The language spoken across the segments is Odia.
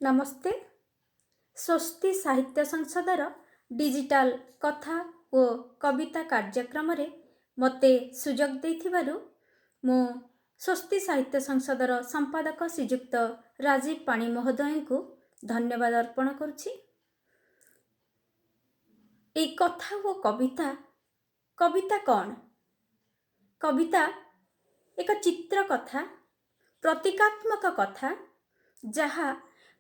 नमस्ते। स्वस्ति साहित्य संसदर डिजिटाल कथा ओ कविता कार्यक्रम रे मते सुजोग देथिबारु मु स्वस्ति साहित्य संसदर संपादक श्रीजुक्त राजीव पाणी महोदय को धन्यवाद अर्पण करुछि। ए कथा ओ कविता कविता कौन? कविता एक चित्र कथा, प्रतीकात्मक कथा जहा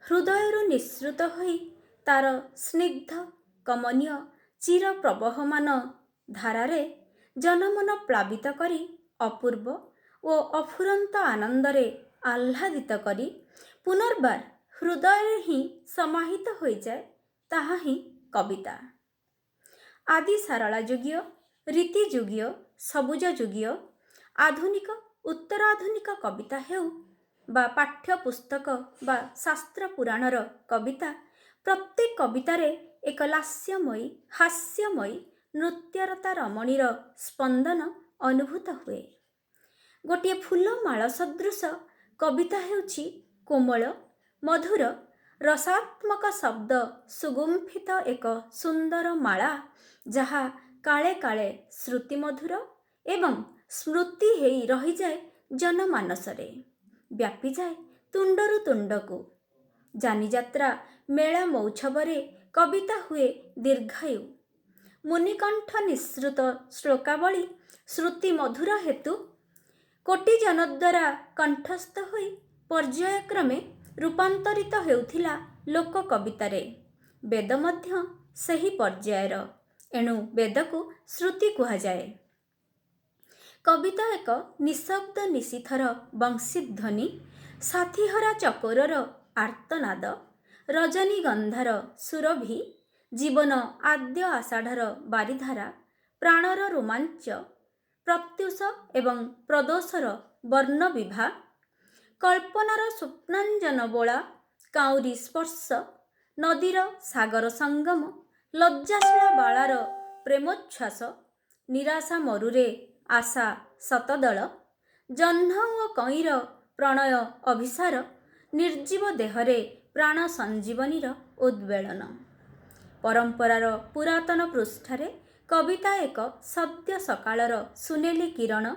हृदयरु निःसृत होई तार स्निग्ध कमनीय चिर प्रवहमान धारारे जनमन प्लावित करी अपूर्व ओ अफुरंत आनंदरे आह्लादित करी पुनर्बार हृदय ही समाहित हो जाए, ताहा ही कविता। आदि सारला जुगीय, रीति जुगीय, सबुज जुगीय, आधुनिक उत्तराधुनिक कविता हेउ बा पाठ्य पुस्तक बा शास्त्र पुराणर कविता, प्रत्येक कवितारे एक लास्यमयी हास्यमयी नृत्यरता रमणीर स्पंदन अनुभूत हुए। गोटे फूलमाଳ सदृश कविता हेउछि कोमल मधुर रसात्मक शब्द सुगुम्फित एक सुंदर माला, जहा काले काले श्रुति मधुर एवं स्मृति हेई रही जाए जनमानसरे, व्यापी जाए तुंडरु तुंडकु। जानी जात्रा मेला मौछबरे कविता हुए दीर्घायु। मुनिकंठ निःसृत श्लोकावली श्रुति मधुर हेतु कोटि जन द्वारा कंठस्थ होई पर्यायक्रमे रूपांतरित हेउथिला लोक कवितारे। वेद मध्य सही पर्यायर, एणु वेद को श्रुति कुहा जाए। कविता एक निशब्द निशिथर बंशीध्वनि, साथीहरा चकोरर आर्तनाद, रजनीगंधार सुरभि, जीवन आद्य आषाढ़र बारिधारा, प्राणर रोमांच, प्रत्युष एवं प्रदोषर वर्ण विभा, कल्पनार स्वप्नांजन बोला, काउरी स्पर्श, नदीर सागर संगम, लज्जाशीला बाଳାର प्रेमोच्छ्वास, निराशा मरुरे आशा शतदଳ, जह्न ओ कईर प्रणय अभिसार, निर्जीव देहरे प्राण संजीवनीर उद्वेलन। परंपरार पुरातन पृष्ठारे कविता एक सद्य सकाळर सुनेली किरण,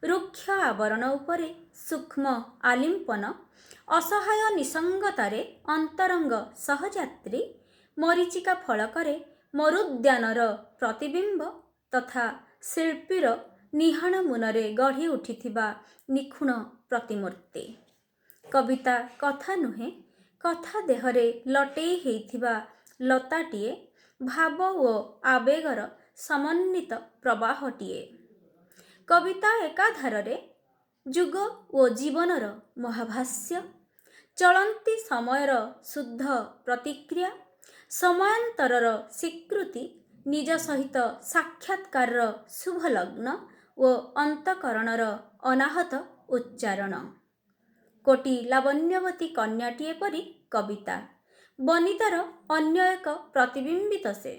रुक्ष आवरण उपरे सूक्ष्म आलिंपन, असहाय निसंगतारे अंतरंग सहयात्री, मरीचिका फलकरे मरुद्यानर प्रतिबिंब तथा शिल्पीर निहाण मुनरे गढ़ी उठिथिबा निखुण प्रतिमूर्ति। कविता कथा नुहे, कथा देहरे लटेई हेइथिबा लताटिए, भाव ओ आवेगर समन्वित प्रवाहटिए। कविता एकाधारे जुग ओ जीवनर महाभाष्य, चलंती समयर शुद्ध प्रतिक्रिया, समयांतरर स्वीकृति, निज सहित साक्षात्कार शुभ लग्न ओ अंतकरणर अनाहत उच्चारण। कोटि लावण्यवती कन्याटिए परी कविता, बनितार अन्य एक प्रतिबिंबित से।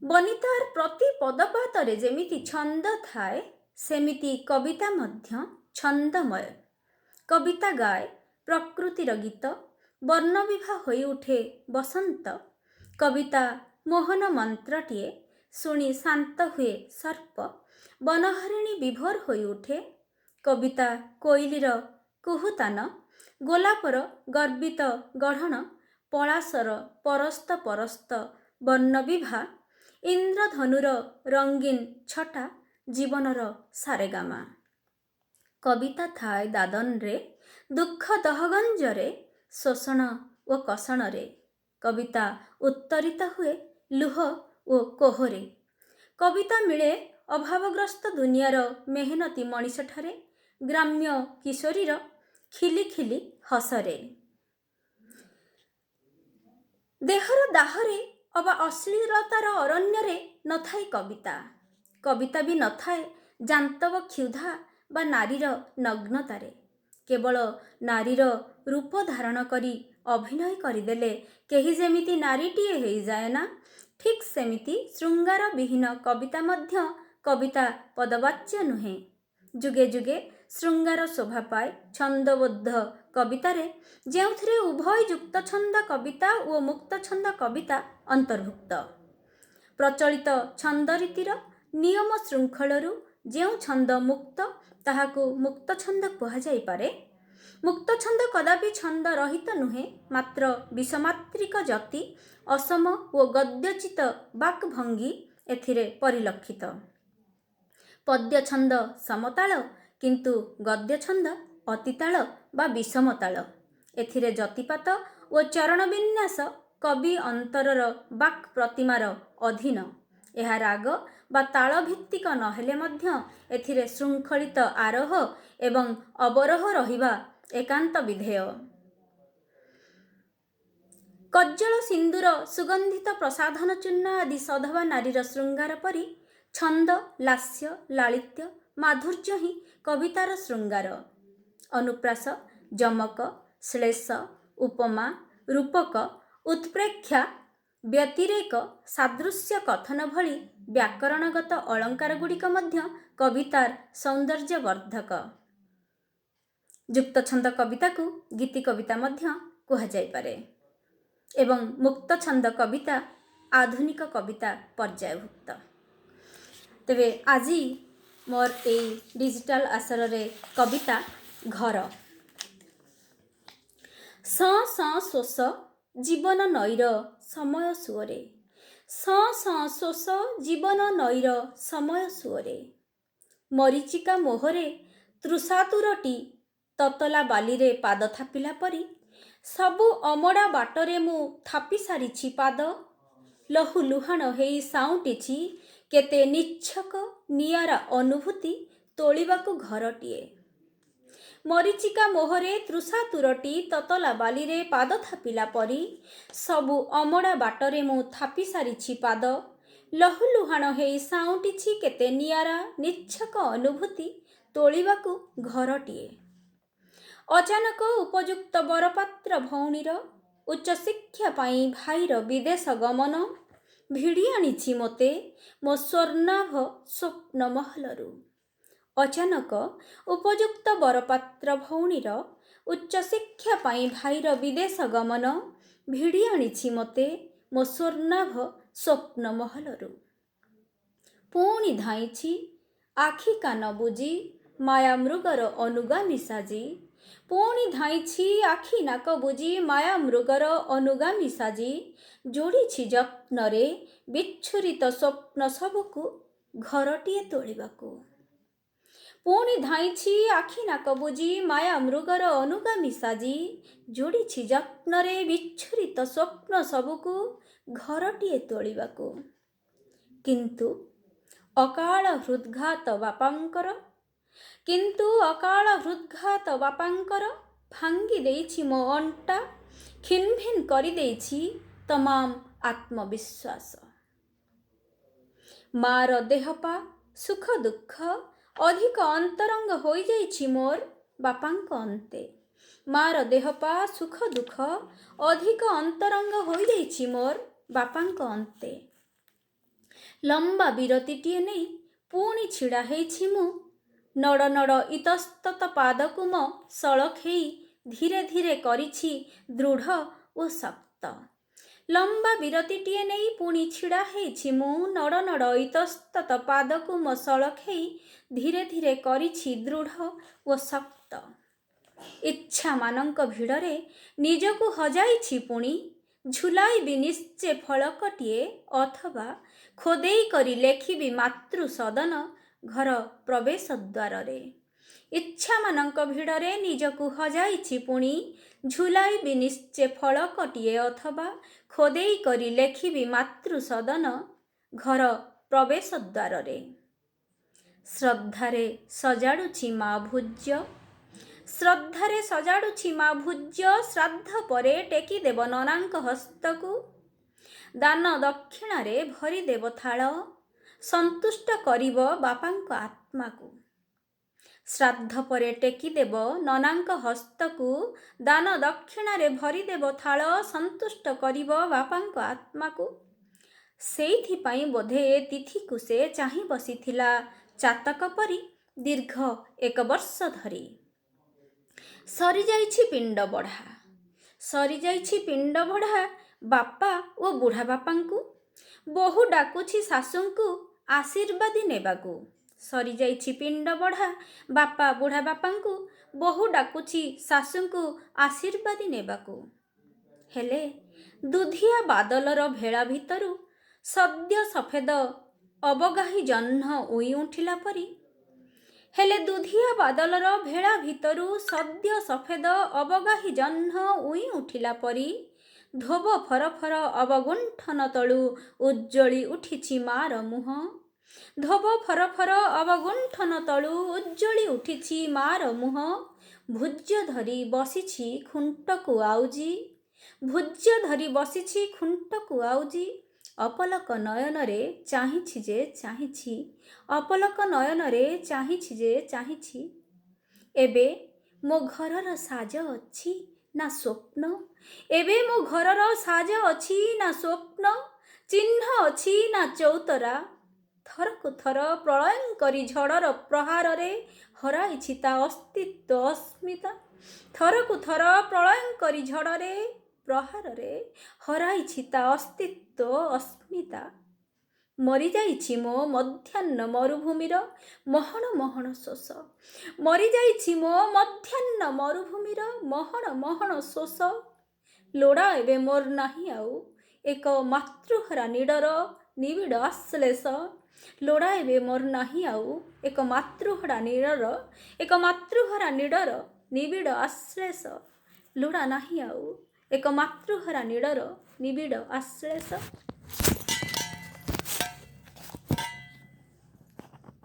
बनितार प्रति पदपातरे जेमिति छंद थाए, सेमिति कविता मध्य छंदमय। कविता गाए प्रकृतिर गीत, वर्णविभा होई उठे बसंत। कविता मोहन मंत्रटिए, शुणी शांत हुए सर्प, बनहरिणी विभोर होई उठे। कविता कोइलीर कुहुतान, गोलापर गर्वित गढ़ण, पलाशर परस्त परस्त वर्णविभा, इंद्रधनुर रंगीन छटा, जीवनर सारेगामा। कविता थाए दादन रे, दुख दहगंजरे, शोषण ओ कषणरे। कविता उत्तरित हुए लुह ओ कोहरे। कविता मिले अभावग्रस्त दुनियार मेहनती मनीषठारे, ग्राम्य किशोरीर खिली खिली हसरे। देहर दाहरे अबा अश्लीलतार अरण्यरे नथाई कविता। कविता भी नथाए जान्तव क्षुधा बा नारीर नग्नतारे। केवल नारीर रूप धारण करी अभिनय करिदेले केही जेमिति नारीटिए हेई जाए ना, ठीक सेमिति श्रृंगार विहीन कविता मध्य कविता पदवाच्य नुहे। जुगे जुगे श्रृंगार शोभा पाए छंदबद्ध କବିତାରେ ଯେଉଁଥିରେ ଉଭୟ ଯୁକ୍ତ ଛନ୍ଦ କବିତା ଓ ମୁକ୍ତ ଛନ୍ଦ କବିତା ଅନ୍ତର୍ଭୁକ୍ତ। ପ୍ରଚଳିତ ଛନ୍ଦ ରୀତିର ନିୟମ ଶୃଙ୍ଖଳରୁ ଯେଉଁ ଛନ୍ଦ ମୁକ୍ତ ତାହାକୁ ମୁକ୍ତ ଛନ୍ଦ କୁହାଯାଇପାରେ। ମୁକ୍ତ ଛନ୍ଦ କଦାପି ଛନ୍ଦ ରହିତ ନୁହେଁ, ମାତ୍ର ବିଷମାତ୍ରିକ ଯତି, ଅସମ ଓ ଗଦ୍ୟଚିତ ବାକ୍ ଭଙ୍ଗୀ ଏଥିରେ ପରିଲକ୍ଷିତ। ପଦ୍ୟ ଛନ୍ଦ ସମତାଳ, କିନ୍ତୁ ଗଦ୍ୟ ଛନ୍ଦ ଅତିତାଳ ବା ବିଷମତାଳ। ଏଥିରେ ଯତିପାତ ଓ ଚରଣ ବିନ୍ୟାସ କବି ଅନ୍ତରର ବାକ୍ ପ୍ରତିମାର ଅଧୀନ। ଏହା ରାଗ ବା ତାଳ ଭିତ୍ତିକ ନହେଲେ ମଧ୍ୟ ଏଥିରେ ଶୃଙ୍ଖଳିତ ଆରୋହ ଏବଂ ଅବରୋହ ରହିବା ଏକାନ୍ତ ବିଧେୟ। କଜ୍ଜଳ ସିନ୍ଦୁର ସୁଗନ୍ଧିତ ପ୍ରସାଧନ ଚୂର୍ଣ୍ଣ ଆଦି ସଧବା ନାରୀର ଶୃଙ୍ଗାର ପରି ଛନ୍ଦ, ଲାସ୍ୟ, ଲାଳିତ୍ୟ, ମାଧୁର୍ଯ୍ୟ ହିଁ କବିତାର ଶୃଙ୍ଗାର। ଅନୁପ୍ରାସ, ଯମକ, ଶ୍ଳେଷ, ଉପମା, ରୂପକ, ଉତ୍ପ୍ରେକ୍ଷା, ବ୍ୟତିରେକ, ସାଦୃଶ୍ୟ କଥନ ଭଳି ବ୍ୟାକରଣଗତ ଅଳଙ୍କାରଗୁଡ଼ିକ ମଧ୍ୟ କବିତାର ସୌନ୍ଦର୍ଯ୍ୟବର୍ଦ୍ଧକ। ଯୁକ୍ତଛନ୍ଦ କବିତାକୁ ଗୀତି କବିତା ମଧ୍ୟ କୁହାଯାଇପାରେ ଏବଂ ମୁକ୍ତ ଛନ୍ଦ କବିତା ଆଧୁନିକ କବିତା ପର୍ଯ୍ୟାୟଭୁକ୍ତ। ତେବେ ଆଜି ମୋର ଏଇ ଡିଜିଟାଲ ଆସରରେ କବିତା ଘର। ସଁ ସଁ ଶୋଷ ଜୀବନ ନଈର ସମୟ ସୁଅରେ, ସଁ ସଁ ଶୋଷ ଜୀବନ ନଈର ସମୟ ସୁଅରେ। ମରିଚିକା ମୋହରେ ତୃଷାତୁରଟି ତତଲା ବାଲିରେ ପାଦ ଥାପିଲା ପରି ସବୁ ଅମଡ଼ା ବାଟରେ ମୁଁ ଥାପି ସାରିଛି ପାଦ। ଲହୁ ଲୁହାଣ ହେଇ ସାଉଁଟିଛି କେତେ ନିଚ୍ଛକ ନିଆରା ଅନୁଭୂତି ତୋଳିବାକୁ ଘରଟିଏ। ମରିଚିକା ମୋହରେ ତୃଷାତୁରଟି ତତଲା ବାଲିରେ ପାଦ ଥାପିଲା ପରି ସବୁ ଅମଡ଼ା ବାଟରେ ମୁଁ ଥାପି ସାରିଛି ପାଦ। ଲହୁ ଲୁହାଣ ହେଇ ସାଉଁଟିଛି କେତେ ନିଆରା ନିଚ୍ଛକ ଅନୁଭୂତି ତୋଳିବାକୁ ଘରଟିଏ। ଅଚାନକ ଉପଯୁକ୍ତ ବରପାତ୍ର ଭଉଣୀର ଉଚ୍ଚଶିକ୍ଷା ପାଇଁ ଭାଇର ବିଦେଶ ଗମନ ଭିଡ଼ି ଆଣିଛି ମୋତେ ମୋ ସ୍ୱର୍ଣ୍ଣାଭ ସ୍ୱପ୍ନ ମହଲରୁ। ଅଚାନକ ଉପଯୁକ୍ତ ବରପାତ୍ର ଭଉଣୀର ଉଚ୍ଚଶିକ୍ଷା ପାଇଁ ଭାଇର ବିଦେଶ ଗମନ ଭିଡ଼ି ଆଣିଛି ମୋତେ ମୋ ସ୍ୱର୍ଣ୍ଣାଭ ସ୍ୱପ୍ନ ମହଲରୁ। ପୁଣି ଧାଇଁଛି ଆଖି କାନ ବୁଜି ମାୟା ମୃଗର ଅନୁଗାମୀ ସାଜି। ପୁଣି ଧାଇଁଛି ଆଖି ନାକ ବୁଜି ମାୟା ମୃଗର ଅନୁଗାମୀ ସାଜି। ଯୋଡ଼ିଛି ଯତ୍ନରେ ବିଚ୍ଛୁରିତ ସ୍ୱପ୍ନ ସବୁକୁ ଘରଟିଏ ତୋଳିବାକୁ। ପୁଣି ଧାଇଁଛି ଆଖି ନାକ ବୁଜି ମାୟା ମୃଗର ଅନୁଗାମୀ ସାଜି। ଯୋଡ଼ିଛି ଯତ୍ନରେ ବିଚ୍ଛୁରିତ ସ୍ୱପ୍ନ ସବୁକୁ ଘରଟିଏ ତୋଳିବାକୁ। କିନ୍ତୁ ଅକାଳ ହୃଦ୍ଘାତ ବାପାଙ୍କର, କିନ୍ତୁ ଅକାଳ ହୃଦ୍ଘାତ ବାପାଙ୍କର ଭାଙ୍ଗି ଦେଇଛି ମୋ ଅଣ୍ଟା, ଖିନ୍ ଭିନ୍ କରିଦେଇଛି ତମାମ ଆତ୍ମବିଶ୍ୱାସ। ମାର ଦେହପା ସୁଖ ଦୁଃଖ ଅଧିକ ଅନ୍ତରଙ୍ଗ ହୋଇଯାଇଛି ମୋର ବାପାଙ୍କ ଅନ୍ତେ। ମାର ଦେହପା ସୁଖ ଦୁଃଖ ଅଧିକ ଅନ୍ତରଙ୍ଗ ହୋଇଯାଇଛି ମୋର ବାପାଙ୍କ ଅନ୍ତେ। ଲମ୍ବା ବିରତିଟିଏ ନେଇ ପୁଣି ଛିଡ଼ା ହେଇଛି ମୁଁ, ନଡ଼ ନଡ଼ ଇତସ୍ତତ ପାଦକୁ ମୋ ସଳଖେଇ ଧୀରେ ଧୀରେ କରିଛି ଦୃଢ଼ ଓ ଶକ୍ତ। ଲମ୍ବା ବିରତିଟିଏ ନେଇ ପୁଣି ଛିଡ଼ା ହେଇଛି ମୁଁ, ନଡ଼ ନଡ଼ ଇତସ୍ତତ ପାଦକୁ ମୋ ସଳଖେଇ ଧୀରେ ଧୀରେ କରିଛି ଦୃଢ଼ ଓ ଶକ୍ତ। ଇଚ୍ଛାମାନଙ୍କ ଭିଡ଼ରେ ନିଜକୁ ହଜାଇଛି ପୁଣି, ଝୁଲାଇବି ନିଶ୍ଚେ ଫଳକଟିଏ ଅଥବା ଖୋଦେଇ କରି ଲେଖିବି ମାତୃ ସଦନ ଘର ପ୍ରବେଶ ଦ୍ୱାରରେ। ଇଚ୍ଛାମାନଙ୍କ ଭିଡ଼ରେ ନିଜକୁ ହଜାଇଛି ପୁଣି, ଝୁଲାଇବି ନିଶ୍ଚେ ଫଳକଟିଏ ଅଥବା ଖୋଦେଇ କରି ଲେଖିବି ମାତୃ ସଦନ ଘର ପ୍ରବେଶ ଦ୍ୱାରରେ। ଶ୍ରଦ୍ଧାରେ ସଜାଡ଼ୁଛି ମା ଭୁଜ, ଶ୍ରଦ୍ଧାରେ ସଜାଡ଼ୁଛି ମା ଭୁଜ, ଶ୍ରାଦ୍ଧ ପରେ ଟେକିଦେବ ନନାଙ୍କ ହସ୍ତକୁ। ଦାନ ଦକ୍ଷିଣାରେ ଭରିଦେବ ଥାଳ, ସନ୍ତୁଷ୍ଟ କରିବ ବାପାଙ୍କ ଆତ୍ମାକୁ। ଶ୍ରାଦ୍ଧ ପରେ ଟେକିଦେବ ନନାଙ୍କ ହସ୍ତକୁ, ଦାନ ଦକ୍ଷିଣାରେ ଭରିଦେବ ଥାଳ, ସନ୍ତୁଷ୍ଟ କରିବ ବାପାଙ୍କ ଆତ୍ମାକୁ। ସେଇଥିପାଇଁ ବୋଧେ ଏ ତିଥିକୁ ସେ ଚାହିଁ ବସିଥିଲା ଚାତକ ପରି ଦୀର୍ଘ 1 ବର୍ଷ ଧରି। ସରିଯାଇଛି ପିଣ୍ଡ ବଢ଼ା। ସରିଯାଇଛି ପିଣ୍ଡ ବଢ଼ା ବାପା ଓ ବୁଢ଼ା ବାପାଙ୍କୁ। ବୋହୂ ଡାକୁଛି ଶାଶୁଙ୍କୁ ଆଶୀର୍ବାଦୀ ନେବାକୁ। ସରିଯାଇଛି ପିଣ୍ଡ ବଢ଼ା ବାପା ବୁଢ଼ା ବାପାଙ୍କୁ। ବୋହୂ ଡାକୁଛି ଶାଶୁଙ୍କୁ ଆଶୀର୍ବାଦୀ ନେବାକୁ। ହେଲେ ଦୁଧିଆ ବାଦଲର ଭେଳା ଭିତରୁ ସଦ୍ୟ ସଫେଦ ଅବଗାହୀ ଜହ୍ନ ଉଇଁ ଉଠିଲା ପରି। ହେଲେ ଦୁଧିଆ ବାଦଲର ଭେଳା ଭିତରୁ ସଦ୍ୟ ସଫେଦ ଅବଗାହୀ ଜହ୍ନ ଉଇଁ ଉଠିଲା ପରି ଧୋବ ଫରଫର ଅବଗୁଣ୍ଠନ ତଳୁ ଉଜ୍ଜଳି ଉଠିଛି ମାର ମୁହଁ। ଧୋବ ଫରଫର ଅବଗୁଣ୍ଠନ ତଳୁ ଉଜ୍ଜଳି ଉଠିଛି ମାର ମୁହଁ। ଭୁଜ ଧରି ବସିଛି ଖୁଣ୍ଟକୁ ଆଉଜି। ଭୁଜ ଧରି ବସିଛି ଖୁଣ୍ଟକୁ ଆଉଜି। ଅପଲକ ନୟନରେ ଚାହିଁଛି ଯେ ଚାହିଁଛି। ଅପଲକ ନୟନରେ ଚାହିଁଛି ଯେ ଚାହିଁଛି। ଏବେ ମୋ ଘରର ସାଜ ଅଛି ନା ସ୍ୱପ୍ନ? ଏବେ ମୋ ଘରର ସାଜ ଅଛି ନା ସ୍ୱପ୍ନ? ଚିହ୍ନ ଅଛି ନା ଚଉତରା? ଥରକୁ ଥର ପ୍ରଳୟଙ୍କରୀ ଝଡ଼ର ପ୍ରହାରରେ ହରାଇଛି ତା ଅସ୍ତିତ୍ୱ ଅସ୍ମିତା। ଥରକୁ ଥର ପ୍ରଳୟଙ୍କରୀ ଝଡ଼ରେ ପ୍ରହାରରେ ହରାଇଛି ତା ଅସ୍ତିତ୍ୱ ଅସ୍ମିତା। ମରିଯାଇଛି ମୋ ମଧ୍ୟାହ୍ନ ମରୁଭୂମିର ମହଣ ମହଣ ଶୋଷ। ମରିଯାଇଛି ମୋ ମଧ୍ୟାହ୍ନ ମରୁଭୂମିର ମହଣ ମହଣ ଶୋଷ। ଲୋଡ଼ା ଏବେ ମୋର ନାହିଁ ଆଉ ଏକ ମାତୃହରା ନୀଡ଼ର ନିବିଡ଼ ଆଶ୍ଲେଷ। ଲୋଡ଼ା ଏବେ ମୋର ନାହିଁ ଆଉ ଏକ ମାତୃହରା ନୀଡ଼ର ନିବିଡ଼ ଆଶ୍ଲେଷ। ଲୋଡ଼ା ନାହିଁ ଆଉ ଏକ ମାତୃହରା ନୀଡ଼ର ନିବିଡ଼ ଆଶ୍ଲେଷ।